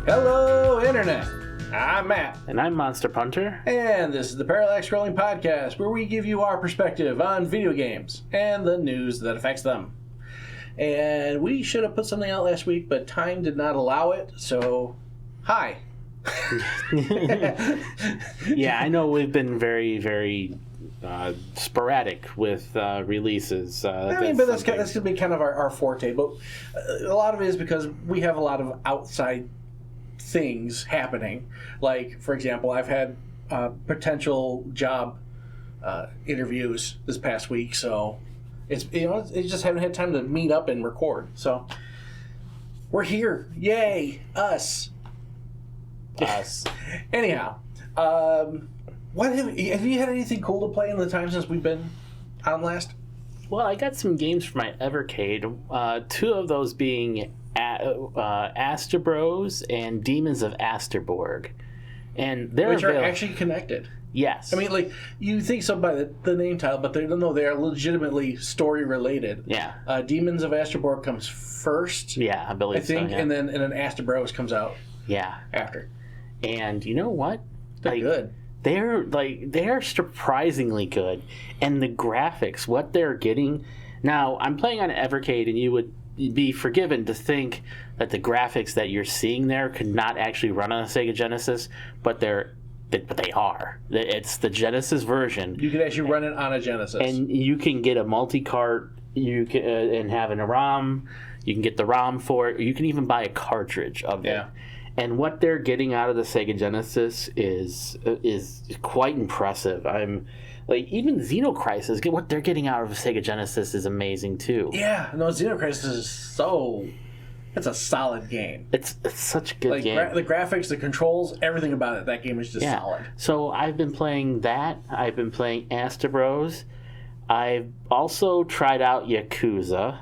Hello, Internet. I'm Matt. And I'm Monster Punter. And this is the Parallax Scrolling Podcast, where we give you our perspective on video games and the news that affects them. And we should have put something out last week, but time did not allow it, so hi. Yeah, I know we've been very sporadic with releases. But that's going to be kind of our forte. But a lot of it is because we have a lot of outside things happening. Like, for example, I've had potential job interviews this past week, so it's just haven't had time to meet up and record. So we're here, yay, us. Anyhow, what have you had anything cool to play in the time since we've been on last? Well, I got some games for my Evercade. Two of those being Asterbros and Demons of Asterborg, and they're actually connected. Yes, I mean, like, you think so by the name title, but they are legitimately story related. Yeah. Demons of Asterborg comes first. Yeah, I believe so, yeah. and then Asterbros comes out. Yeah. After. And you know what? They're good. They're surprisingly good, and the graphics, what they're getting. Now, I'm playing on Evercade, and you would be forgiven to think that the graphics that you're seeing there could not actually run on a Sega Genesis, but they are. It's the Genesis version. You can actually run it on a Genesis, and you can get a multi-cart. You can and having a ROM. You can get the ROM for it. You can even buy a cartridge of it. Yeah. And what they're getting out of the Sega Genesis is quite impressive. I'm like, even Xenocrisis, what they're getting out of the Sega Genesis is amazing too. Yeah, no, Xenocrisis is it's a solid game. It's such a good game. The graphics, the controls, everything about it, that game is just solid. So I've been playing that. I've been playing Asterbros. I've also tried out Yakuza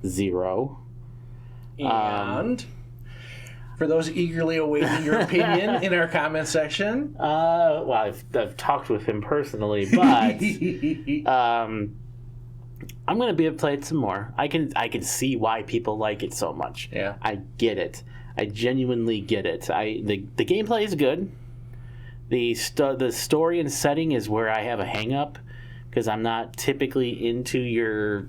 0. And for those eagerly awaiting your opinion in our comment section. Well, I've talked with him personally, but I'm going to be able to play it some more. I can see why people like it so much. Yeah, I get it. I genuinely get it. The gameplay is good. The story and setting is where I have a hang up, because I'm not typically into your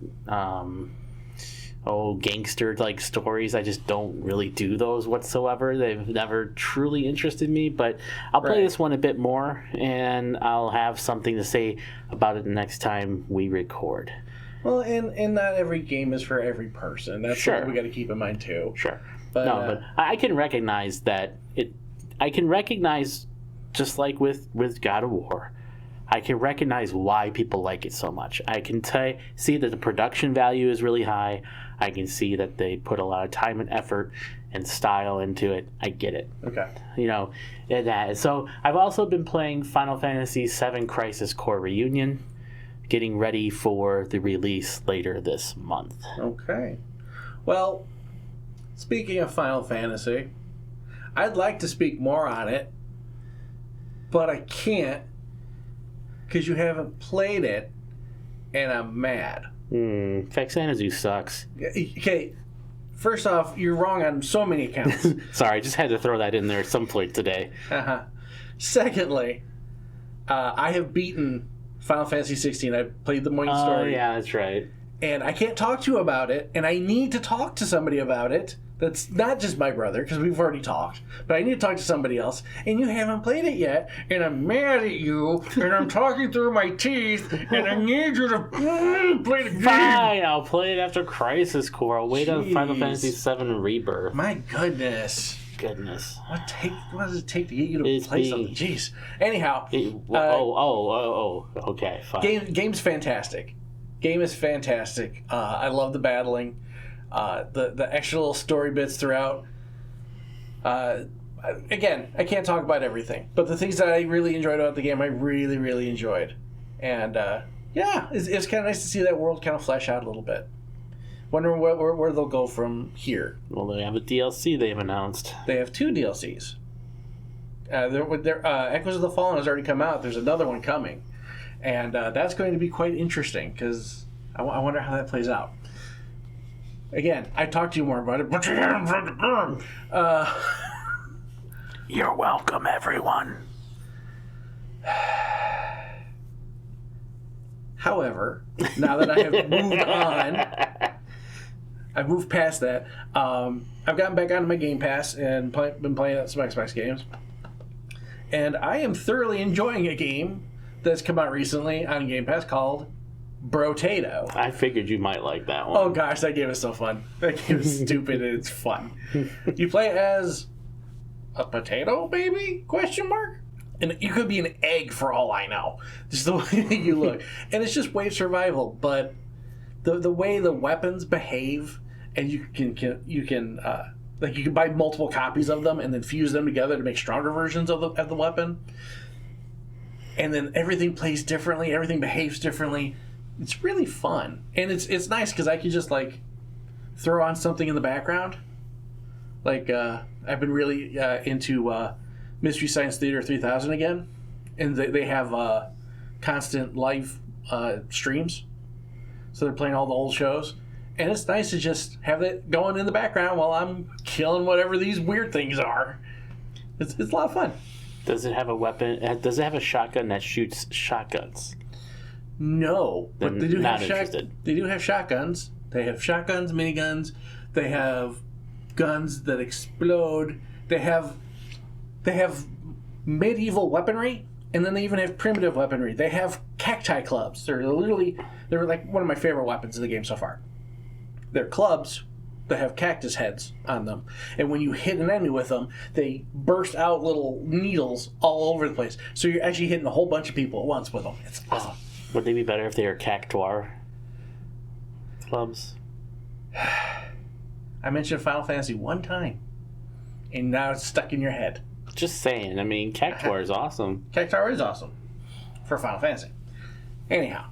gangster like stories. I just don't really do those whatsoever. They've never truly interested me, but I'll play this one a bit more, and I'll have something to say about it the next time we record. Well, and not every game is for every person. That's something we got to keep in mind too. Sure. But I can recognize that I can recognize, just like with God of War, I can recognize why people like it so much. I can see that the production value is really high. I can see that they put a lot of time and effort and style into it. I get it. Okay. That. So I've also been playing Final Fantasy VII Crisis Core Reunion, getting ready for the release later this month. Okay. Well, speaking of Final Fantasy, I'd like to speak more on it, but I can't, because you haven't played it, and I'm mad. Faxanazu sucks. Okay, first off, you're wrong on so many accounts. Sorry, I just had to throw that in there at some point today. Secondly, I have beaten Final Fantasy 16. I've played the main story. Oh, yeah, that's right. And I can't talk to you about it, and I need to talk to somebody about it. That's not just my brother, because we've already talked. But I need to talk to somebody else, and you haven't played it yet, and I'm mad at you, and I'm talking through my teeth, and I need you to play the game. Fine, I'll play it after Crisis Core. I'll wait on Final Fantasy VII Rebirth. My goodness. What does it take to get you to play something? Jeez. Anyhow. Okay, fine. Game's fantastic. Game is fantastic. I love the battling. The extra little story bits throughout. Again, I can't talk about everything, but the things that I really enjoyed about the game, I really, really enjoyed. And it's kind of nice to see that world kind of flesh out a little bit. Wondering where they'll go from here. Well, they have a DLC they've announced. They have 2 DLCs. Echoes of the Fallen has already come out. There's another one coming. And that's going to be quite interesting, because I wonder how that plays out. Again, I talked to you more about it, but You're welcome, everyone. However, now that I have moved on, I've moved past that. I've gotten back onto my Game Pass and been playing some Xbox games. And I am thoroughly enjoying a game that's come out recently on Game Pass called Brotato. I figured you might like that one. Oh gosh, that game is so fun. That game is stupid and it's fun. You play as a potato baby? Question mark? And you could be an egg for all I know. Just the way that you look. And it's just wave survival, but the way the weapons behave, and you can like you can buy multiple copies of them and then fuse them together to make stronger versions of the weapon. And then everything plays differently, everything behaves differently. It's really fun. And it's nice because I can just like throw on something in the background. Like I've been really into Mystery Science Theater 3000 again, and they have constant live streams, so they're playing all the old shows, and it's nice to just have it going in the background while I'm killing whatever these weird things are. It's a lot of fun. Does it have a weapon? Does it have a shotgun that shoots shotguns? No, but Then they do not have interested. They do have shotguns. They have shotguns, miniguns. They have guns that explode. They have medieval weaponry, and then they even have primitive weaponry. They have cacti clubs. They're like one of my favorite weapons in the game so far. They're clubs that have cactus heads on them, and when you hit an enemy with them, they burst out little needles all over the place. So you're actually hitting a whole bunch of people at once with them. It's awesome. Would they be better if they were cactuar clubs? I mentioned Final Fantasy one time, and now it's stuck in your head. Just saying. I mean, cactuar is awesome. Cactuar is awesome for Final Fantasy. Anyhow,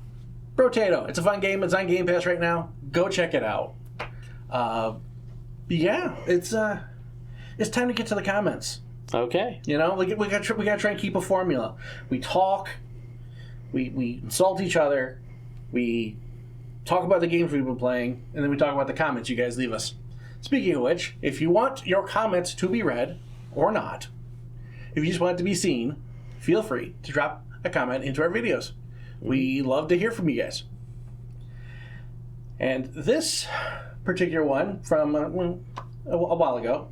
Brotato. It's a fun game. It's on Game Pass right now. Go check it out. Yeah, it's time to get to the comments. Okay. You know, we got to try and keep a formula. We talk, we insult each other, we talk about the games we've been playing, and then we talk about the comments you guys leave us. Speaking of which, if you want your comments to be read or not, if you just want it to be seen, feel free to drop a comment into our videos. We love to hear from you guys. And this particular one from a while ago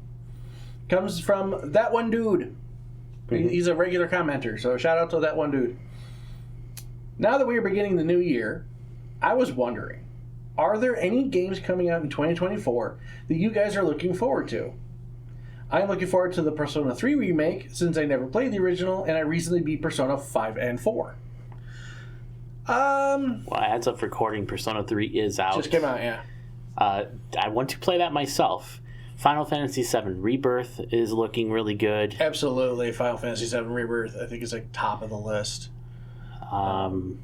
comes from That One Dude. He's a regular commenter, so shout out to That One Dude. Now that we are beginning the new year, I was wondering, are there any games coming out in 2024 that you guys are looking forward to? I'm looking forward to the Persona 3 remake since I never played the original and I recently beat Persona 5 and 4. Well, as of recording, Persona 3 is out. Just came out, yeah. I want to play that myself. Final Fantasy VII Rebirth is looking really good. Absolutely. Final Fantasy VII Rebirth, I think, is like top of the list. Honestly,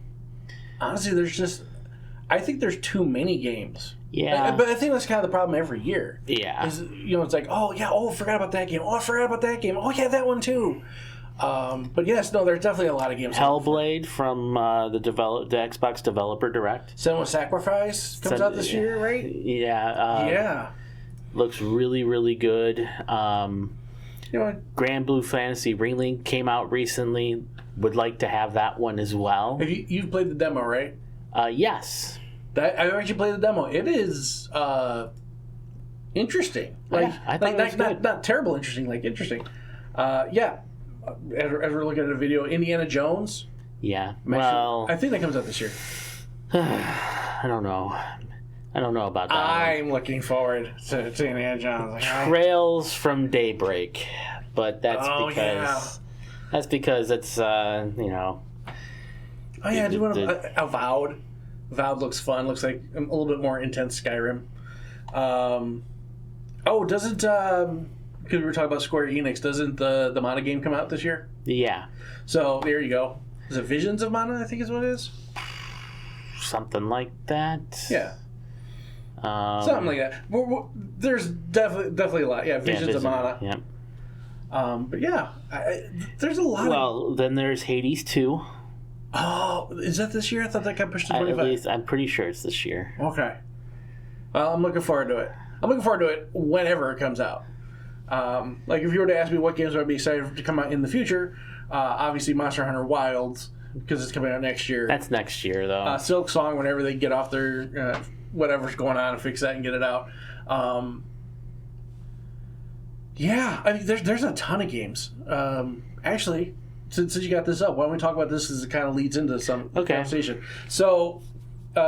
I think there's too many games. Yeah. But I think that's kind of the problem every year. Yeah. Is, it's like, I forgot about that game. Oh, I forgot about that game. Oh, yeah, that one too. But yes, no, there's definitely a lot of games. Hellblade from the Xbox Developer Direct. Senua's Sacrifice comes out this year, right? Yeah. Yeah. Looks really, really good. Grand Blue Fantasy Ringlink came out recently. Would like to have that one as well. You've played the demo, right? Yes. I actually played the demo. It is interesting. I thought it was not terrible interesting, like interesting. Yeah. As we're looking at a video, Indiana Jones. Yeah. I think that comes out this year. I don't know. I don't know about that. I'm looking forward to Indiana Jones. Trails from Daybreak, but that's because it's Oh yeah, I do want to. Avowed. Avowed looks fun. Looks like a little bit more intense Skyrim. Doesn't because we were talking about Square Enix, doesn't the Mana game come out this year? Yeah. So there you go. Is it Visions of Mana? I think is what it is. Something like that. Yeah. Something like that. There's definitely a lot. Yeah, Visions of Mana. Yeah. But yeah, there's a lot. Well, then there's Hades 2. Oh, is that this year? I thought that got pushed to 25. At least I'm pretty sure it's this year. Okay. Well, I'm looking forward to it. I'm looking forward to it whenever it comes out. Like if you were to ask me what games I'd be excited to come out in the future, obviously Monster Hunter Wilds, because it's coming out next year. That's next year, though. Silk Song, whenever they get off their whatever's going on and fix that and get it out. Yeah, I mean, there's a ton of games. Actually, since you got this up, why don't we talk about this as it kind of leads into some conversation. So,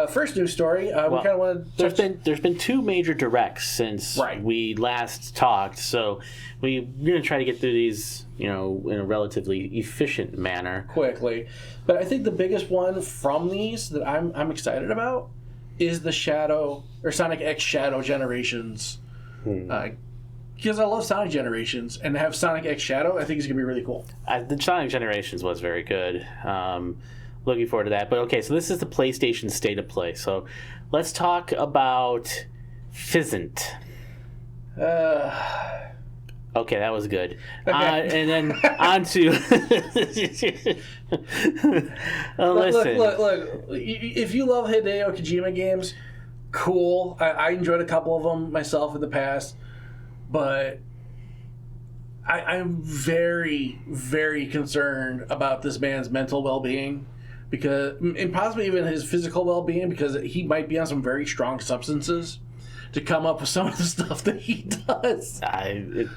first news story, we kind of want to... There's been 2 major directs since we last talked, so we're going to try to get through these, in a relatively efficient manner. Quickly. But I think the biggest one from these that I'm excited about is the Sonic X Shadow Generations. Because I love Sonic Generations, and to have Sonic X Shadow, I think is going to be really cool. The Sonic Generations was very good. Looking forward to that. But okay, so this is the PlayStation State of Play. So let's talk about Fizzant. Okay, that was good. And then on to... listen. Look. If you love Hideo Kojima games, cool. I enjoyed a couple of them myself in the past. But I'm very, very concerned about this man's mental well-being, and possibly even his physical well-being, because he might be on some very strong substances to come up with some of the stuff that he does. I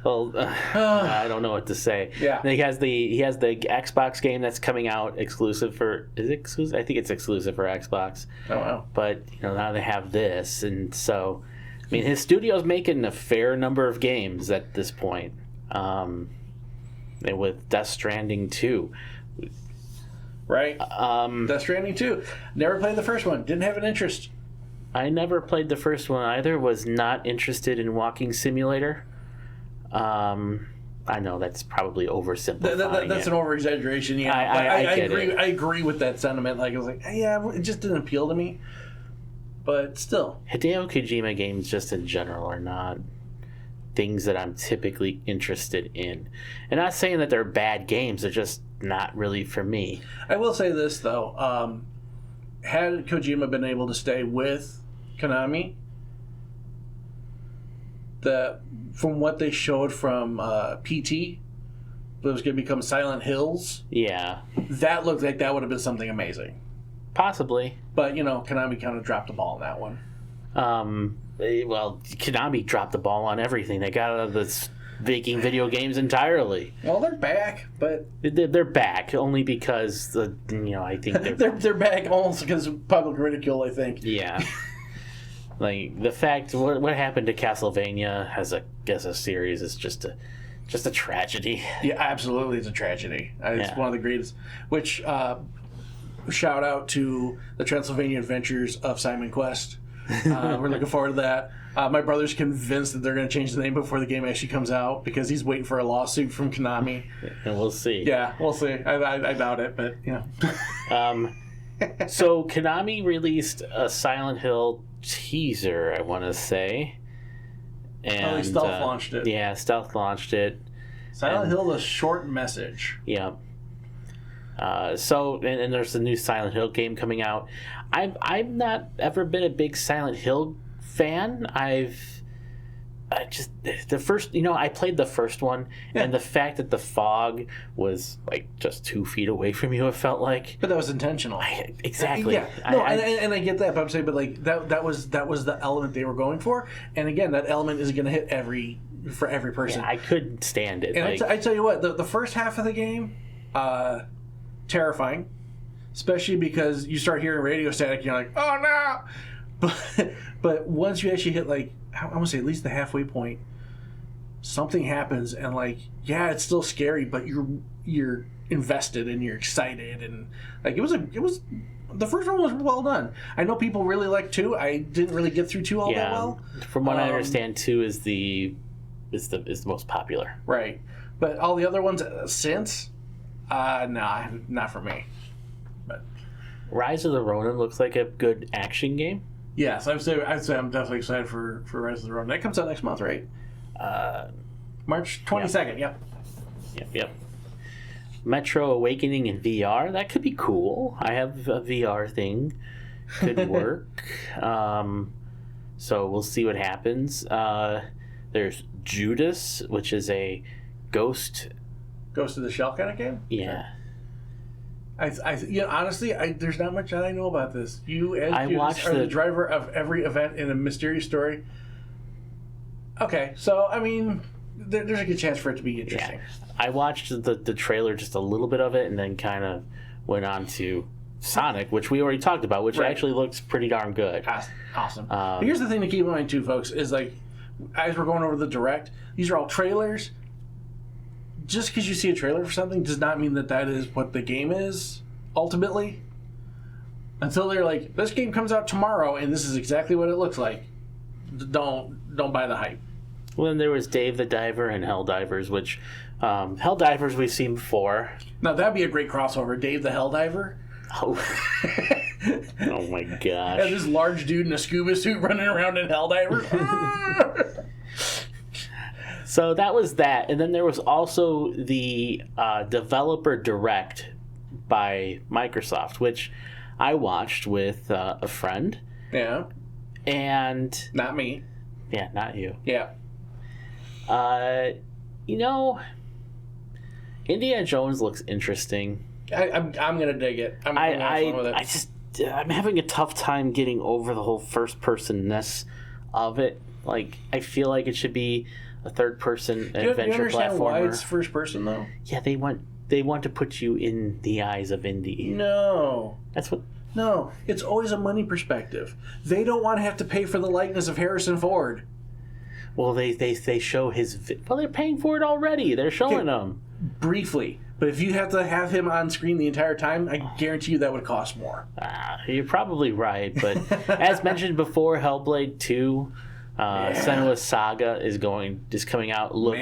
don't know what to say. Yeah, and he has the Xbox game that's coming out exclusive for. Is it exclusive? I think it's exclusive for Xbox. Oh wow! But now they have this, and so. I mean, his studio's making a fair number of games at this point. And with Death Stranding 2. Right. Death Stranding 2. Never played the first one. Didn't have an interest. I never played the first one either. Was not interested in Walking Simulator. I know that's probably oversimplifying. That's an over-exaggeration. Yeah, I agree. I agree with that sentiment. Like, I was like, yeah, it just didn't appeal to me. But still. Hideo Kojima games just in general are not things that I'm typically interested in. And not saying that they're bad games, they're just not really for me. I will say this, though. Had Kojima been able to stay with Konami, from what they showed from PT, that was going to become Silent Hills. Yeah. That looked like that would have been something amazing. Possibly. But, Konami kind of dropped the ball on that one. Well, Konami dropped the ball on everything. They got out of this making video games entirely. Well, they're back, but... They're back only because, I think they're back almost because of public ridicule, I think. Yeah. Like, the fact... What happened to Castlevania as a series is just a tragedy. Yeah, absolutely, it's a tragedy. It's one of the greatest... Which... shout out to the Transylvania Adventures of Simon Quest. We're looking forward to that. My brother's convinced that they're going to change the name before the game actually comes out because he's waiting for a lawsuit from Konami. And we'll see. Yeah, we'll see. I doubt it, but yeah. So Konami released a Silent Hill teaser, I want to say. And, they stealth launched it. Yeah, stealth launched it. Silent Hill, the short message. Yeah. So there's the new Silent Hill game coming out. I've not ever been a big Silent Hill fan. I played the first one, and the fact that the fog was like just 2 feet away from you, it felt like. But that was intentional. Exactly. Yeah. No, and I get that, but I'm saying, but like that was the element they were going for, and again, that element isn't going to hit for every person. Yeah, I couldn't stand it. And I tell you what, the first half of the game. Terrifying, especially because you start hearing radio static and you're like, oh no! But once you actually hit I want to say at least the halfway point, something happens and it's still scary, but you're invested and you're excited and it was the first one was well done. I know people really like 2. I didn't really get through 2 all that well. From what I understand, 2 is the most popular. Right, but all the other ones since. No, not for me. But Rise of the Ronin looks like a good action game. Yes, I'd say I'm definitely excited for Rise of the Ronin. That comes out next month, right? March 22nd. Yep. Metro Awakening in VR. That could be cool. I have a VR thing. Could work. So we'll see what happens. There's Judas, which is a Ghost of the Shell kind of game. Yeah. Honestly, there's not much that I know about this. You, as I Judas, watched are the driver of every event in a mysterious story. Okay, so I mean, there's a good chance for it to be interesting. Yeah. I watched the trailer, just a little bit of it, and then kind of went on to Sonic, which we already talked about, which actually looks pretty darn good. Awesome. But here's the thing to keep in mind too, folks, is like, as we're going over the Direct, these are all trailers. Just because you see a trailer for something does not mean that is what the game is, ultimately. Until they're like, this game comes out tomorrow and this is exactly what it looks like. Don't buy the hype. Well, then there was Dave the Diver and Helldivers, which Helldivers we've seen before. Now that'd be a great crossover. Dave the Helldiver. Oh. Oh my gosh. And this large dude in a scuba suit running around in Helldiver. So that was that. And then there was also the Developer Direct by Microsoft, which I watched with a friend. Yeah. And... Not me. Yeah, not you. Yeah. Indiana Jones looks interesting. I'm gonna dig it. I'm gonna have fun with it. I'm having a tough time getting over the whole first-person-ness of it. Like, I feel like it should be a third-person adventure do you understand platformer. why it's first-person, though? Yeah, they want to put you in the eyes of Indy. No. That's what... No, it's always a money perspective. They don't want to have to pay for the likeness of Harrison Ford. Well, they show his... Well, they're paying for it already. They're showing him. Briefly. But if you have to have him on screen the entire time, I guarantee you that would cost more. You're probably right, but as mentioned before, Hellblade 2, Senua's Saga is coming out. Looks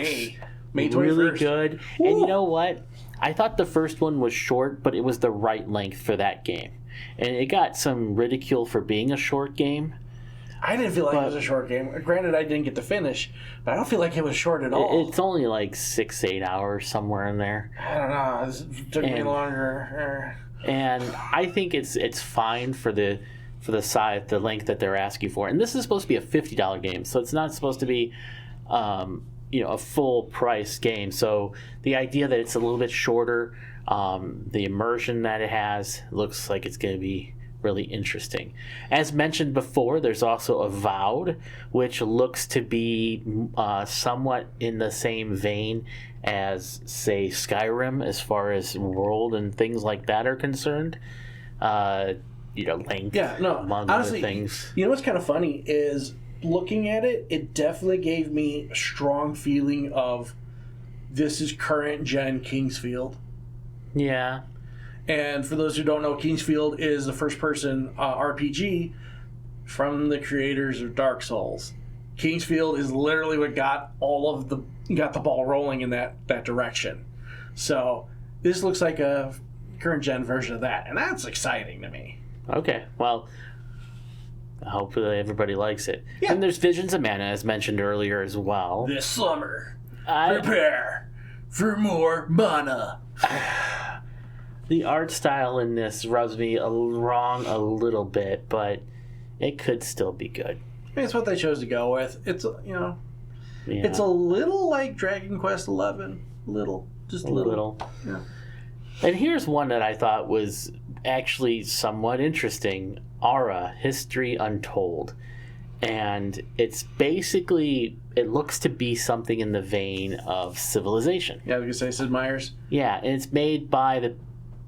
May 21st. Really good. Woo! And you know what? I thought the first one was short, but it was the right length for that game. And it got some ridicule for being a short game. I didn't feel like it was a short game. Granted, I didn't get to finish, but I don't feel like it was short at all. It's only like 6-8 hours, somewhere in there. I don't know. This took me longer. And I think it's fine for the size, the length that they're asking for. And this is supposed to be a $50 game, so it's not supposed to be a full price game. So the idea that it's a little bit shorter, the immersion that it has, looks like it's going to be really interesting. As mentioned before, there's also Avowed, which looks to be somewhat in the same vein as, say, Skyrim, as far as world and things like that are concerned. Length, among honestly, other things. You know what's kind of funny is, looking at it, it definitely gave me a strong feeling of this is current gen Kingsfield. Yeah. And for those who don't know, Kingsfield is the first-person RPG from the creators of Dark Souls. Kingsfield is literally what got the ball rolling in that direction. So this looks like a current-gen version of that, and that's exciting to me. Okay, well, hopefully everybody likes it. Yeah. And there's Visions of Mana, as mentioned earlier, as well. This summer, prepare for more mana. The art style in this rubs me wrong a little bit, but it could still be good. I mean, it's what they chose to go with. It's it's a little like Dragon Quest XI, just a little. Yeah. And here's one that I thought was actually somewhat interesting: Aura: History Untold, and it's basically, it looks to be something in the vein of Civilization. Yeah, I was gonna say Sid Meier's. Yeah, and it's made by the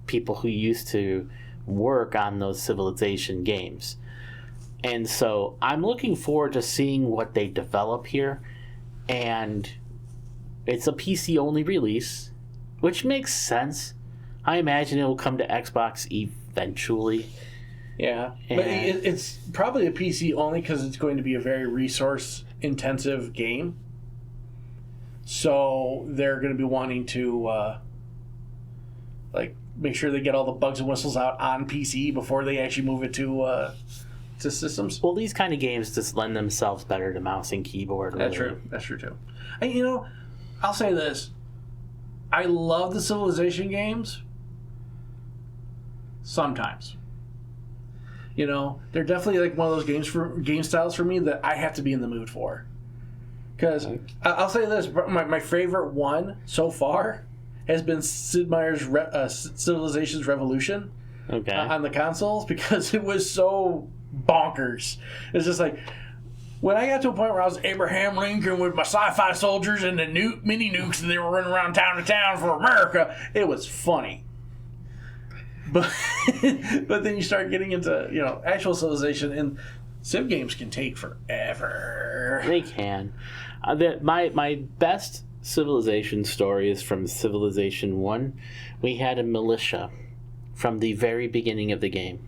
people who used to work on those Civilization games. And so I'm looking forward to seeing what they develop here. And it's a PC only release, which makes sense. I imagine it will come to Xbox eventually. Yeah, but it's probably a PC only because it's going to be a very resource intensive game. So they're going to be wanting to make sure they get all the bugs and whistles out on PC before they actually move it to systems. Well, these kind of games just lend themselves better to mouse and keyboard. Really. That's true too. And I'll say this: I love the Civilization games. Sometimes, they're definitely like one of those game styles for me that I have to be in the mood for. Because I'll say this, my favorite one so far has been Sid Meier's Civilization's Revolution on the consoles, because it was so bonkers. It's just like, when I got to a point where I was Abraham Lincoln with my sci-fi soldiers and the mini nukes, and they were running around town to town for America, it was funny. But then you start getting into actual civilization, and Civ games can take forever. They can. My best Civilization story is from Civilization 1. We had a militia from the very beginning of the game.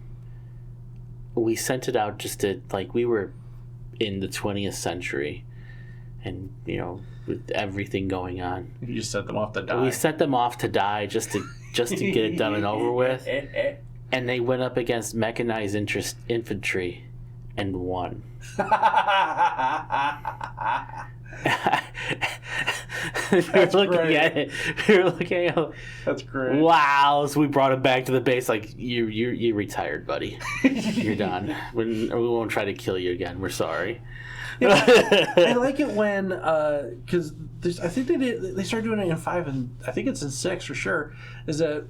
We sent it out just to, we were in the 20th century, and with everything going on, you just set them off to die. We set them off to die just to get it done and over with. And they went up against mechanized infantry and won. We were looking at it. That's great. Wow! So we brought him back to the base. You retired, buddy. You're done. We won't try to kill you again. We're sorry. Yeah, I like it when because I think they started doing it in 5, and I think it's in 6 for sure. Is that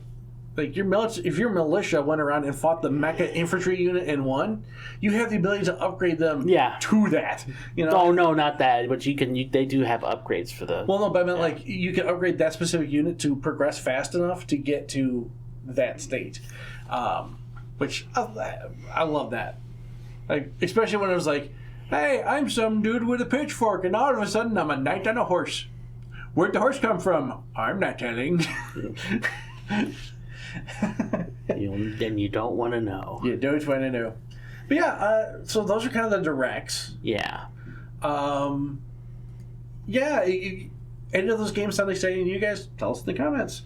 if your militia went around and fought the mecha infantry unit in 1, you have the ability to upgrade them to that. Oh no, not that. But they do have upgrades for the. Well, no, but I meant you can upgrade that specific unit to progress fast enough to get to that state, which I love that. Especially when it was like, hey, I'm some dude with a pitchfork, and all of a sudden I'm a knight on a horse. Where'd the horse come from? I'm not telling. Then you don't want to know. You don't want to know. But yeah, so those are kind of the directs. Yeah. Yeah, any of those games sound exciting to you guys? Tell us in the comments.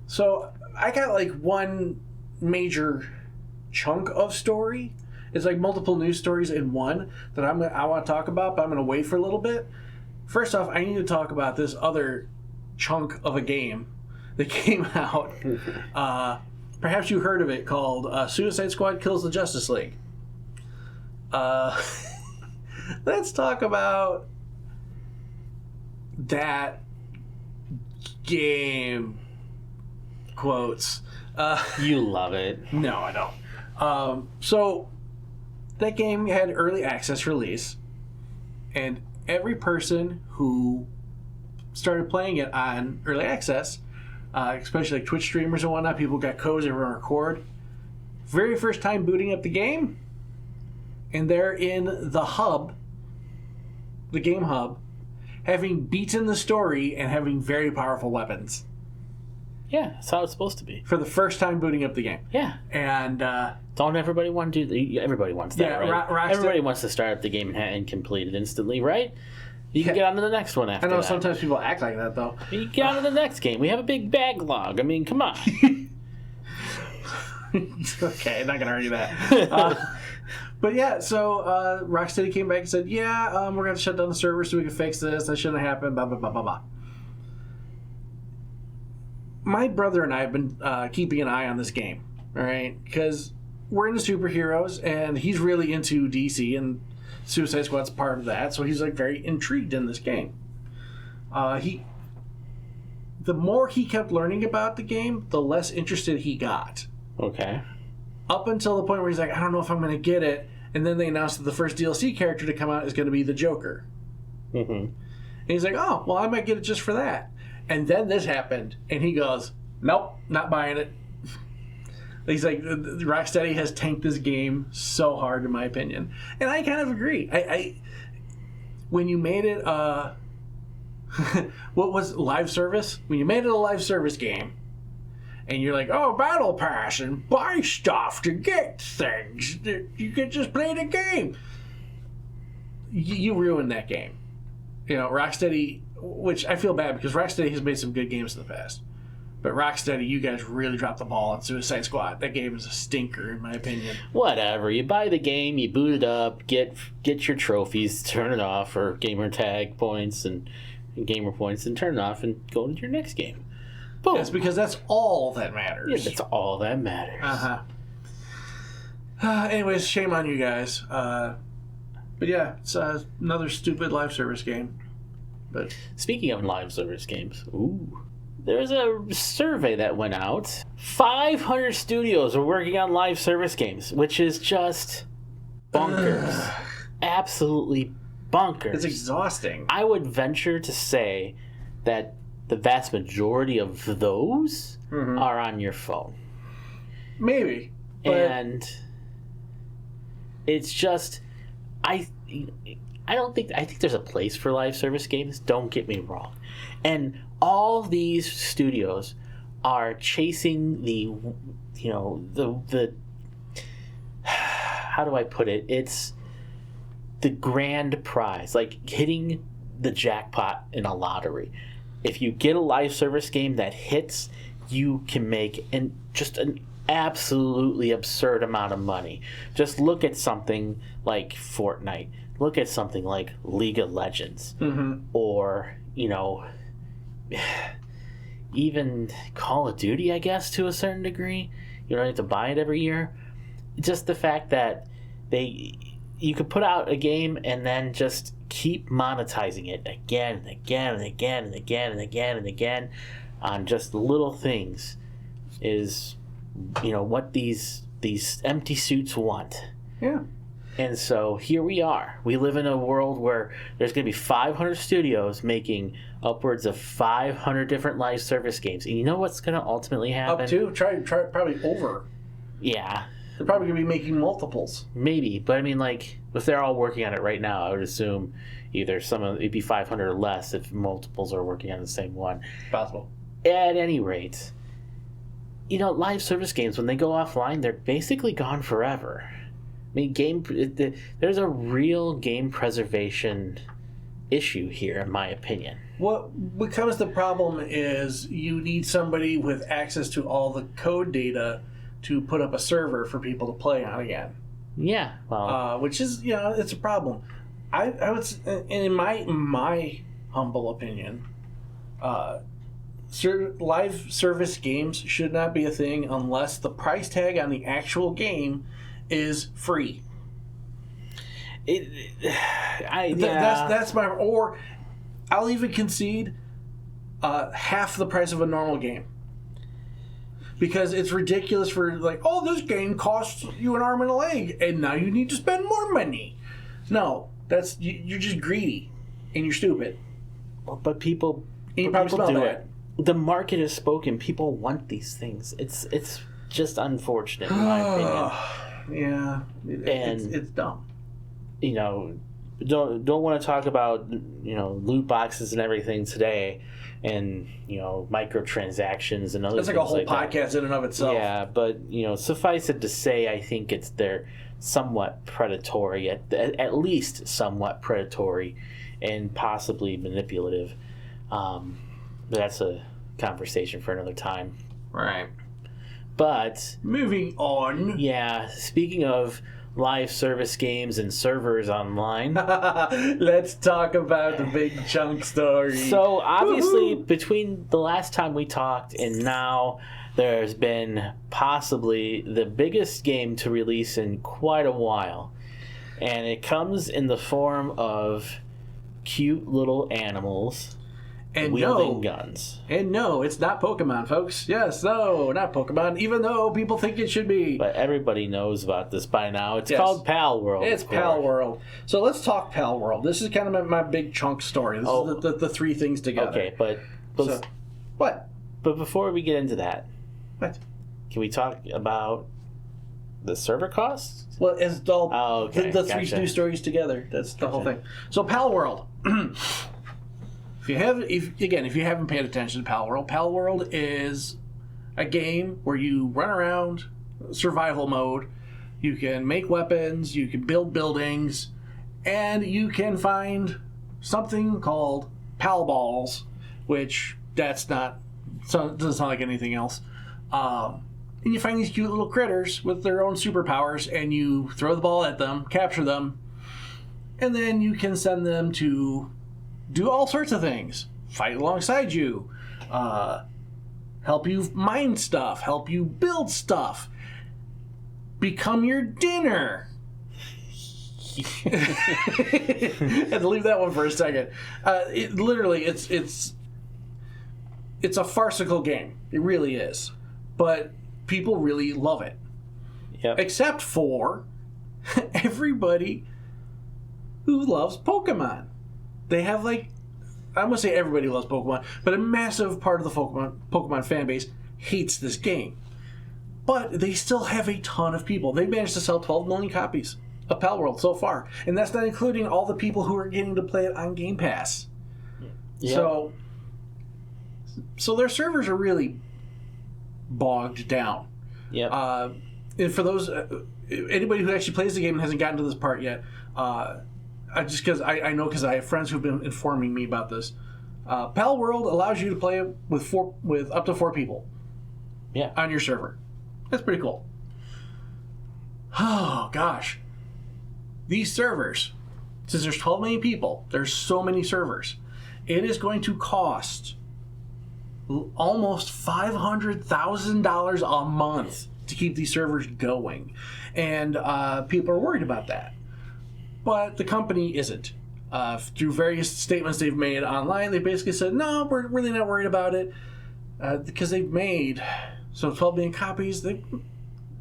So I got one major chunk of story. It's multiple news stories in one that I want to talk about, but I'm going to wait for a little bit. First off, I need to talk about this other chunk of a game that came out. Perhaps you heard of it, called Suicide Squad Kills the Justice League. Let's talk about that game. Quotes. You love it. No, I don't. So that game had early access release, and every person who started playing it on early access, especially Twitch streamers and whatnot, people got codes, they were on record. Very first time booting up the game, and they're in the hub, the game hub, having beaten the story and having very powerful weapons. Yeah, that's how it's supposed to be. For the first time booting up the game. Yeah. And don't everybody want to do? Everybody wants that, right? Everybody wants to start up the game and complete it instantly, right? You can get on to the next one after that. I know sometimes people act like that, though. You get on to the next game. We have a big backlog. I mean, come on. Okay, not going to argue that. But yeah, so Rocksteady came back and said, we're going to shut down the server so we can fix this. That shouldn't have happened, blah, blah, blah, blah, blah. My brother and I have been keeping an eye on this game, all right? Because we're into superheroes, and he's really into DC, and Suicide Squad's part of that, so he's very intrigued in this game. The more he kept learning about the game, the less interested he got. Okay. Up until the point where he's like, I don't know if I'm going to get it, and then they announced that the first DLC character to come out is going to be the Joker. Mm-hmm. And he's like, oh, well, I might get it just for that. And then this happened, and he goes, nope, not buying it. He's like, Rocksteady has tanked this game so hard, in my opinion. And I kind of agree. I when you made it, what was it, live service? When you made it a live service game, and you're like, oh, Battle Pass, and buy stuff to get things. You can just play the game. You ruined that game. Rocksteady, which I feel bad because Rocksteady has made some good games in the past. But Rocksteady, you guys really dropped the ball on Suicide Squad. That game is a stinker, in my opinion. Whatever. You buy the game, you boot it up, get your trophies, turn it off, or gamer tag points and gamer points, and turn it off and go to your next game. Boom. Yes, because that's all that matters. Yeah, that's all that matters. Anyways, shame on you guys. But But yeah, it's another stupid live service game. But speaking of live service games, there's a survey that went out. 500 studios are working on live service games, which is just bonkers. Absolutely bonkers. It's exhausting. I would venture to say that the vast majority of those are on your phone. Maybe. But... And it's just, I think there's a place for live service games, don't get me wrong. And all these studios are chasing the how do I put it? It's the grand prize, like hitting the jackpot in a lottery. If you get a live service game that hits, you can make just an absolutely absurd amount of money. Just look at something like Fortnite. Look at something like League of Legends. Or, even Call of Duty, I guess, to a certain degree. You don't have to buy it every year. Just the fact that you could put out a game and then just keep monetizing it again and again and again and again and again and again on just little things is, what these empty suits want. Yeah. And so here we are. We live in a world where there's going to be 500 studios making upwards of 500 different live service games. And you know what's going to ultimately happen? Up to? Try probably over. Yeah. They're probably going to be making multiples. Maybe. But I mean, like, if they're all working on it right now, I would assume either it'd be 500 or less if multiples are working on the same one. Possible. At any rate, live service games, when they go offline, they're basically gone forever. I mean, there's a real game preservation issue here, in my opinion. What becomes the problem is you need somebody with access to all the code data to put up a server for people to play on again. Yeah, well, which is it's a problem. I would, in my humble opinion, live service games should not be a thing unless the price tag on the actual game is free. That's my, or I'll even concede half the price of a normal game, because it's ridiculous for this game costs you an arm and a leg and now you need to spend more money. No, you're just greedy and you're stupid. But people, and you probably smell do that. The market has spoken. People want these things. It's just unfortunate, in my opinion. Yeah, it's dumb. Don't want to talk about loot boxes and everything today, and microtransactions and other. That's like a whole podcast in and of itself. Yeah, but suffice it to say, I think they're somewhat predatory, at least somewhat predatory, and possibly manipulative. But that's a conversation for another time. Right. But moving on. Yeah, speaking of live service games and servers online, let's talk about the big chunk story. So obviously, between the last time we talked and now, there's been possibly the biggest game to release in quite a while, and it comes in the form of cute little animals and wielding guns. And no, it's not Pokemon, folks. Yes, no, not Pokemon, even though people think it should be. But everybody knows about this by now. It's called Pal World. It's Pal World. So let's talk Pal World. This is kind of my big chunk story. This is the three things together. Okay, but what? But before we get into that, what? Can we talk about the server costs? Well, it's all the three gotcha. news stories together. That's the whole thing. So Pal World. If you haven't paid attention to Pal World is a game where you run around, survival mode. You can make weapons, you can build buildings, and you can find something called Pal Balls, which doesn't sound like anything else. And you find these cute little critters with their own superpowers, and you throw the ball at them, capture them, and then you can send them to do all sorts of things. Fight alongside you. Help you mine stuff. Help you build stuff. Become your dinner. Had to leave that one for a second. It's a farcical game. It really is. But people really love it. Yep. Except for everybody who loves Pokemon. They have I'm going to say everybody loves Pokemon, but a massive part of the Pokemon fan base hates this game. But they still have a ton of people. They've managed to sell 12 million copies of Pal World so far. And that's not including all the people who are getting to play it on Game Pass. Yep. So their servers are really bogged down. Yeah. And for those anybody who actually plays the game and hasn't gotten to this part yet, just because I know because I have friends who've been informing me about this. Pal World allows you to play it with up to 4 people. Yeah. On your server. That's pretty cool. Oh gosh, these servers, since there's 12 million people, there's so many servers. It is going to cost almost $500,000 a month to keep these servers going, and people are worried about that. But the company isn't. Through various statements they've made online, they basically said, no, we're really not worried about it, because they've made 12 million copies.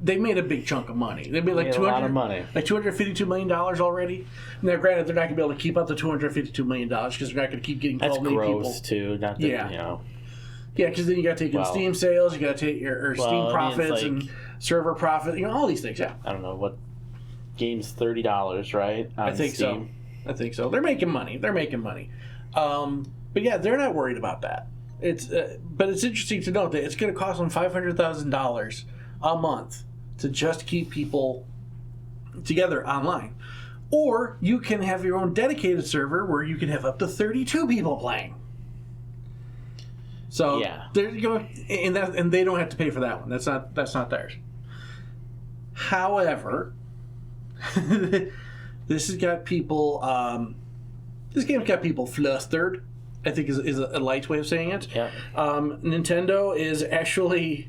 They made a big chunk of money. They made a lot of money, like $252 million already. Now, granted, they're not going to be able to keep up the $252 million because they're not going to keep getting 12 million people. That's gross too. Not that, Yeah, because then you got to take in Steam sales, you got to take your Steam profits and server profit, all these things. Yeah, I don't know what game's $30, right? I think Steam. I think so. They're making money. But yeah, they're not worried about that. But it's interesting to note that it's going to cost them $500,000 a month to just keep people together online. Or you can have your own dedicated server where you can have up to 32 people playing. So yeah, and they don't have to pay for that one. That's not theirs. However, this has got people. This game's got people flustered, I think is a light way of saying it. Yeah. Nintendo is actually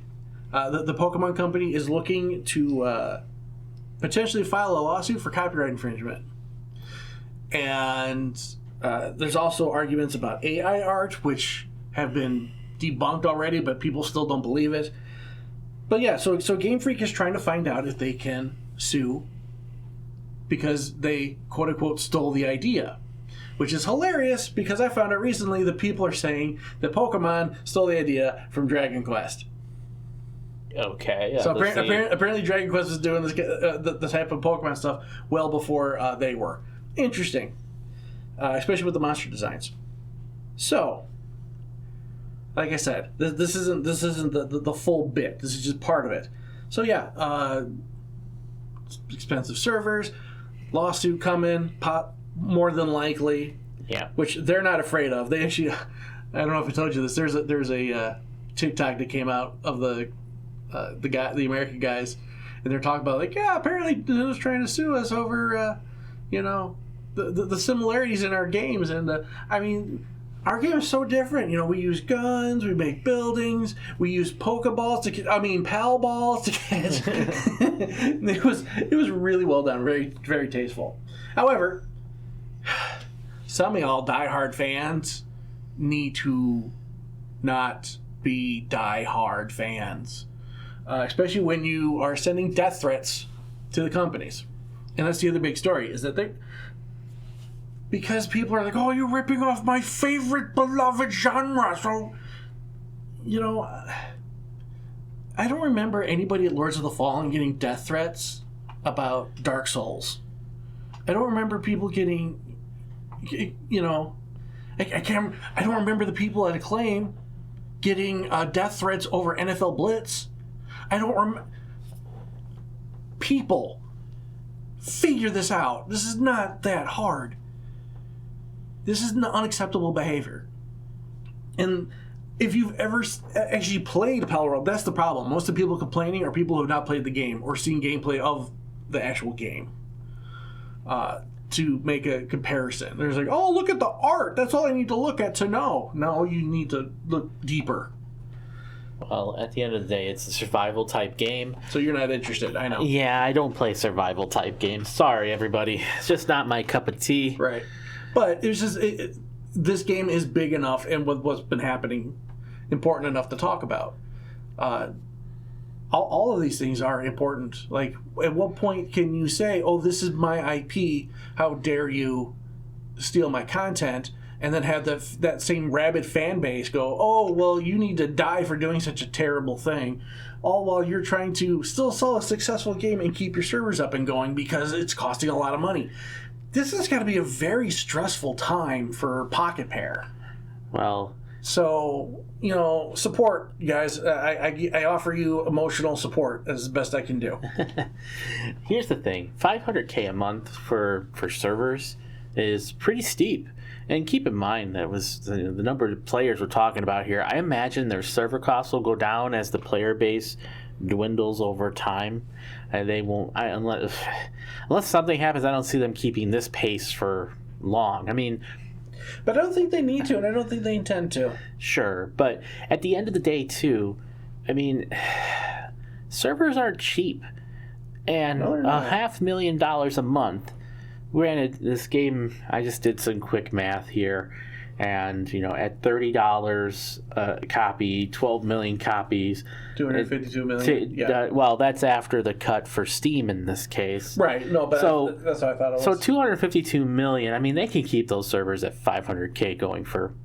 the Pokemon company is looking to potentially file a lawsuit for copyright infringement, and there's also arguments about AI art, which have been debunked already, but people still don't believe it. But yeah, so Game Freak is trying to find out if they can sue because they quote unquote stole the idea. Which is hilarious because I found out recently that people are saying that Pokemon stole the idea from Dragon Quest. Okay. Yeah, so apparently Dragon Quest was doing this, the type of Pokemon stuff well before they were. Interesting. Especially with the monster designs. So, like I said, this isn't the full bit. This is just part of it. So yeah, expensive servers, lawsuit coming, more than likely. Yeah. Which they're not afraid of. They actually, I don't know if I told you this. There's a TikTok that came out of the American guys, and they're talking about apparently Nintendo's trying to sue us over the similarities in our games, and I mean, our game is so different. We use guns, we make buildings, we use Pokeballs Pal balls to catch. It was really well done, very very tasteful. However, some of y'all diehard fans need to not be diehard fans, especially when you are sending death threats to the companies. And that's the other big story, is that because people are like, oh, you're ripping off my favorite beloved genre. So, I don't remember anybody at Lords of the Fallen getting death threats about Dark Souls. I don't remember people getting, I don't remember the people at Acclaim getting death threats over NFL Blitz. I don't remember. People, figure this out. This is not that hard. This is unacceptable behavior. And if you've ever actually played Pal World, that's the problem. Most of the people complaining are people who have not played the game or seen gameplay of the actual game. To make a comparison. There's oh, look at the art. That's all I need to look at to know. No, you need to look deeper. Well, at the end of the day, it's a survival type game. So you're not interested, I know. Yeah, I don't play survival type games. Sorry, everybody. It's just not my cup of tea. Right. But it's just this game is big enough, and with what's been happening, important enough to talk about. All of these things are important. Like, at what point can you say, "Oh, this is my IP. How dare you steal my content?" And then have that same rabid fan base go, "Oh, well, you need to die for doing such a terrible thing," all while you're trying to still sell a successful game and keep your servers up and going because it's costing a lot of money. This has got to be a very stressful time for Pocket Pair. Well, so, support, guys. I offer you emotional support as best I can do. Here's the thing. $500K a month for servers is pretty steep. And keep in mind that was the number of players we're talking about here. I imagine their server costs will go down as the player base dwindles over time. And they won't, unless something happens, I don't see them keeping this pace for long. I mean, but I don't think they need to, and I don't think they intend to. Sure, but at the end of the day, too, I mean, servers aren't cheap, and $500,000 a month. Granted, this game, I just did some quick math here, and, at $30 a copy, 12 million copies. 252 million? Yeah. Well, that's after the cut for Steam in this case. Right, no, but that's how I thought it was. So 252 million, I mean, they can keep those servers at 500K going for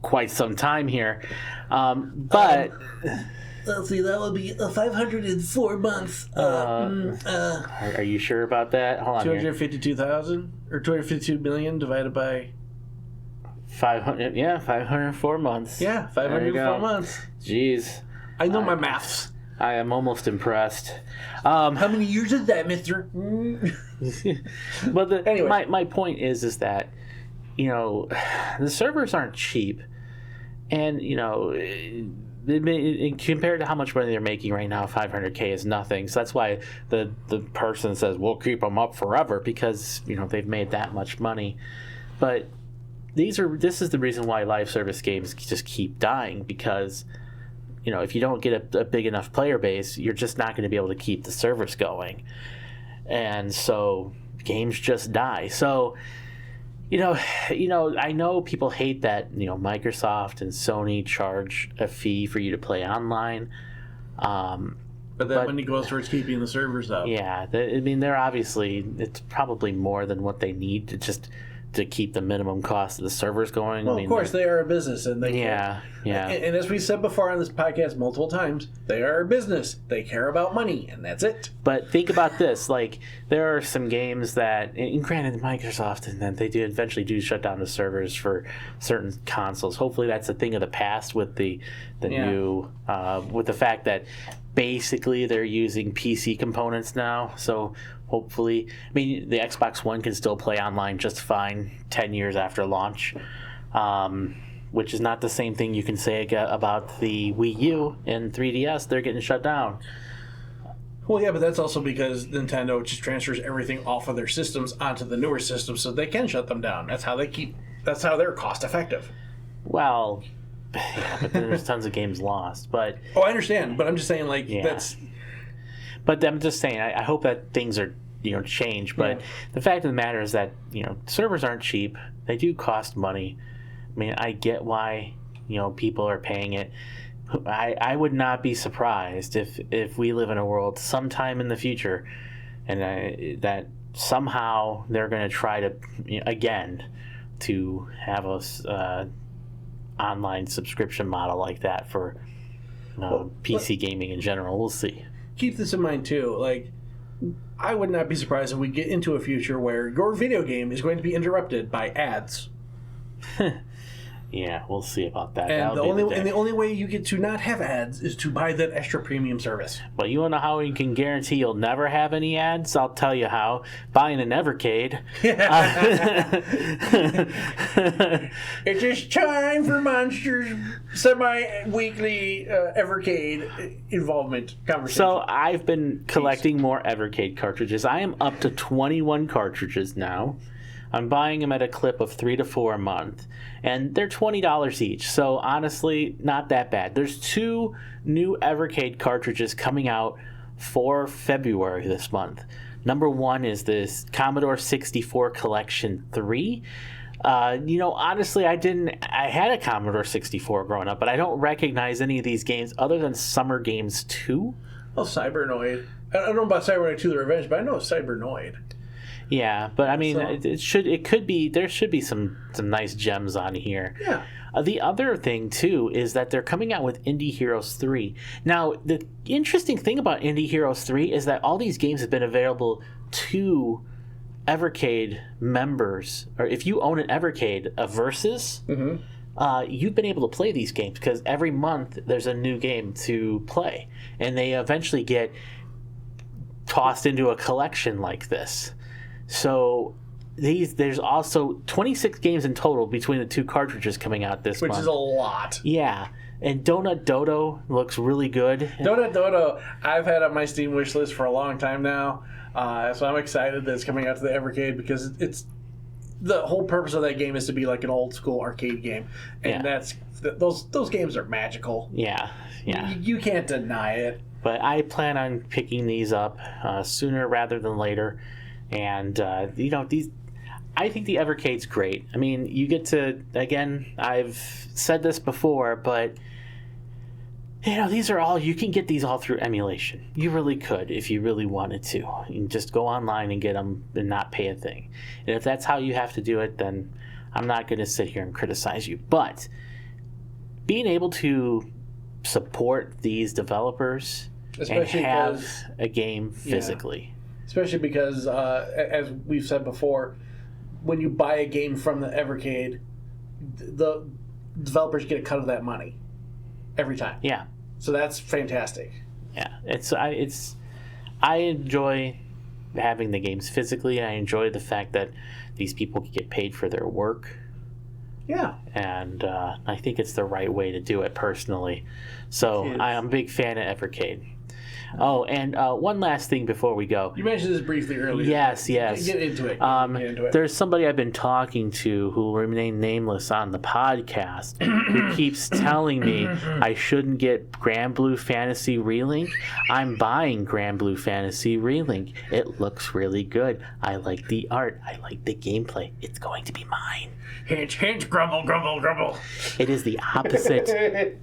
quite some time here. But... let's see, that would be 504 months. Are you sure about that? Hold on. 252,000 or 252 million divided by 500. Yeah, 504 months. Yeah, 504 months. Jeez, I know my maths. I am almost impressed. How many years is that, Mister? But anyway, my point is that the servers aren't cheap, and compared to how much money they're making right now, 500K is nothing. So that's why the person says we'll keep them up forever because they've made that much money. But this is the reason why live service games just keep dying, because if you don't get a big enough player base, you're just not going to be able to keep the servers going, and so games just die. So. I know people hate that, Microsoft and Sony charge a fee for you to play online. But that money goes towards keeping the servers up. Yeah. They're obviously, it's probably more than what they need to keep the minimum cost of the servers going. Well, of course, they are a business. And they yeah. And as we said before on this podcast multiple times, they are a business. They care about money, and that's it. But think about this. Like, there are some games that, and granted, Microsoft, and then they do eventually shut down the servers for certain consoles. Hopefully that's a thing of the past with the new, with the fact that basically they're using PC components now. So hopefully, the Xbox One can still play online just fine 10 years after launch, which is not the same thing you can say about the Wii U and 3DS. They're getting shut down. Well, yeah, but that's also because Nintendo just transfers everything off of their systems onto the newer systems so they can shut them down. That's how they're cost effective. Well, yeah, but there's tons of games lost. But I understand, but I'm just saying, that's... But I'm just saying, I hope that things are, change. But the fact of the matter is that, servers aren't cheap. They do cost money. I get why, people are paying it. I would not be surprised if we live in a world sometime in the future and that somehow they're going to try to, again, to have a online subscription model like that for PC gaming in general. We'll see. Keep this in mind too. I would not be surprised if we get into a future where your video game is going to be interrupted by ads. Yeah, we'll see about that. And the only way you get to not have ads is to buy that extra premium service. Well, you want to know how you can guarantee you'll never have any ads? I'll tell you how. Buying an Evercade. It is time for Monsters semi-weekly Evercade involvement conversation. So I've been collecting more Evercade cartridges. I am up to 21 cartridges now. I'm buying them at a clip of 3 to 4 a month, and they're $20 each. So honestly, not that bad. There's 2 new Evercade cartridges coming out for February this month. Number 1 is this Commodore 64 Collection 3. Honestly, I had a Commodore 64 growing up, but I don't recognize any of these games other than Summer Games 2. Oh, Cybernoid. I don't know about Cybernoid 2: The Revenge, but I know Cybernoid. Yeah, but I mean, there should be some nice gems on here. Yeah. The other thing too is that they're coming out with Indie Heroes 3. Now, the interesting thing about Indie Heroes 3 is that all these games have been available to Evercade members, or if you own an Evercade, a Versus, you've been able to play these games because every month there's a new game to play, and they eventually get tossed into a collection like this. So there's also 26 games in total between the 2 cartridges coming out this month. Which is a lot. Yeah. And Donut Dodo looks really good. Donut Dodo, I've had on my Steam wish list for a long time now. So I'm excited that it's coming out to the Evercade because it's the whole purpose of that game is to be like an old school arcade game. And those games are magical. Yeah. You can't deny it. But I plan on picking these up sooner rather than later. And, I think the Evercade's great. I mean, you get to, again, I've said this before, but, these are all, you can get these all through emulation. You really could if you really wanted to. You can just go online and get them and not pay a thing. And if that's how you have to do it, then I'm not going to sit here and criticize you. But being able to support these developers Especially and have a game physically. Yeah. Especially because, as we've said before, when you buy a game from the Evercade, the developers get a cut of that money every time. Yeah. So that's fantastic. Yeah. I enjoy having the games physically. I enjoy the fact that these people get paid for their work. Yeah. And I think it's the right way to do it personally. So I'm a big fan of Evercade. Oh, and one last thing before we go. You mentioned this briefly earlier. Yes. Get into it. There's somebody I've been talking to who will remain nameless on the podcast who keeps telling me I shouldn't get Grand Blue Fantasy Relink. I'm buying Grand Blue Fantasy Relink. It looks really good. I like the art. I like the gameplay. It's going to be mine. Hinch, hinch, grumble, grumble, grumble. It is the opposite.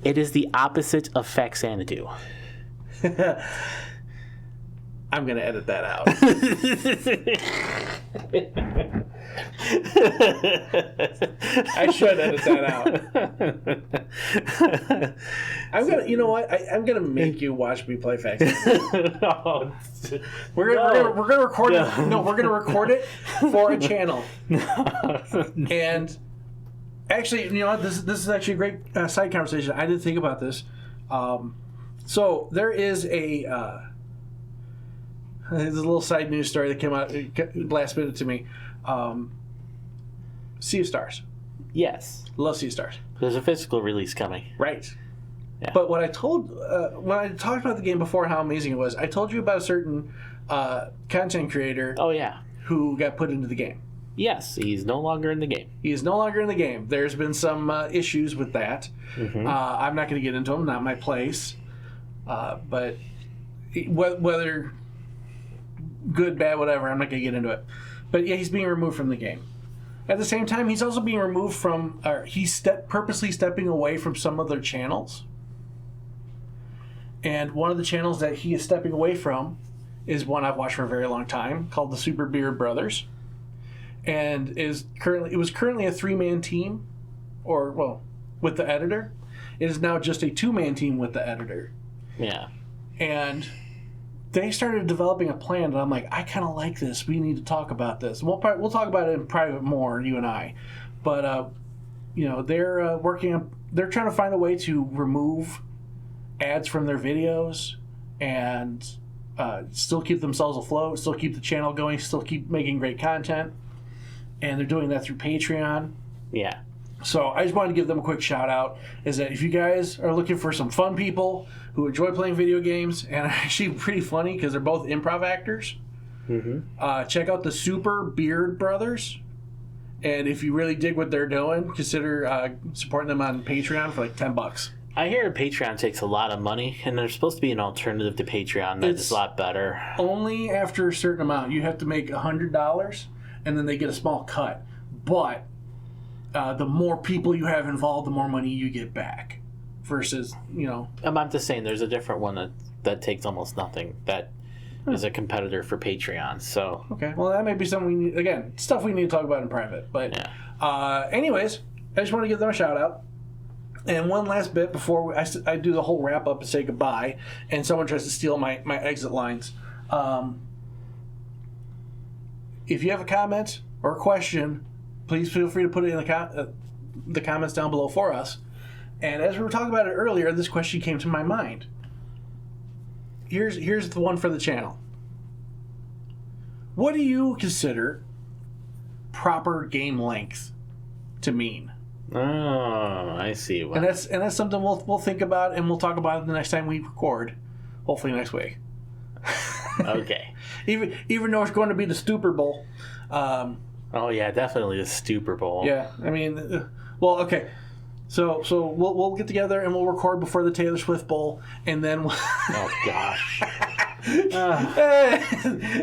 It is the opposite of Faxanadu. I'm going to edit that out. I should edit that out. You know what? I'm gonna make you watch me play Fax. We're gonna record it. No, we're gonna record it for a channel. And actually, you know what? This is actually a great side conversation. I didn't think about this. So there is there's a little side news story that came out last minute to me. Sea of Stars. Yes. Love Sea of Stars. There's a physical release coming. Right. Yeah. But what I told, when I talked about the game before and how amazing it was, I told you about a certain content creator. Oh, yeah. Who got put into the game. Yes, he's no longer in the game. He is no longer in the game. There's been some issues with that. Mm-hmm. I'm not going to get into them. Not my place. But whether good, bad, whatever, I'm not going to get into it. But yeah, he's being removed from the game. At the same time, he's also being removed from, he's purposely stepping away from some of their channels. And one of the channels that he is stepping away from is one I've watched for a very long time, called the Super Beard Brothers. And it was currently a 3-man team, with the editor. It is now just a 2-man team with the editor. Yeah. And they started developing a plan, and I'm like, I kind of like this. We need to talk about this. We'll talk about it in private more, you and I. But they're they're trying to find a way to remove ads from their videos and still keep themselves afloat, still keep the channel going, still keep making great content. And they're doing that through Patreon. Yeah. So I just wanted to give them a quick shout out, is that if you guys are looking for some fun people who enjoy playing video games, and are actually pretty funny because they're both improv actors, check out the Super Beard Brothers. And if you really dig what they're doing, consider supporting them on Patreon for like $10. I hear Patreon takes a lot of money, and there's supposed to be an alternative to Patreon that's a lot better. Only after a certain amount. You have to make $100, and then they get a small cut. But the more people you have involved, the more money you get back. Versus, I'm just saying there's a different one that takes almost nothing. That is a competitor for Patreon. So okay, well that may be something we need. Again, stuff we need to talk about in private. But anyways, I just want to give them a shout out. And one last bit before I do the whole wrap up and say goodbye, and someone tries to steal my exit lines. If you have a comment or a question, please feel free to put it in the comments down below for us. And as we were talking about it earlier, this question came to my mind. Here's the one for the channel. What do you consider proper game length to mean? Oh, I see. And that's something we'll think about, and we'll talk about it the next time we record. Hopefully next week. Okay. Even though it's going to be the Stupor Bowl. Oh yeah, definitely the Stupor Bowl. Yeah, I mean, well, okay. So we'll get together and we'll record before the Taylor Swift Bowl, and then we'll... Oh gosh. Yeah,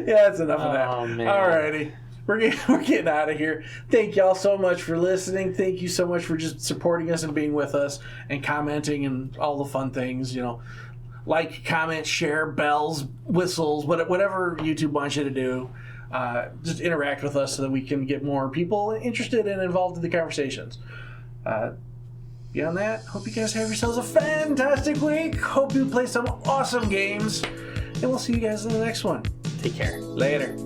that's enough of that. Oh man. Alrighty. We're getting out of here. Thank y'all so much for listening. Thank you so much for just supporting us and being with us and commenting and all the fun things. Like, comment, share, bells, whistles, whatever YouTube wants you to do. Just interact with us so that we can get more people interested and involved in the conversations. Beyond that, hope you guys have yourselves a fantastic week. Hope you play some awesome games. And we'll see you guys in the next one. Take care. Later.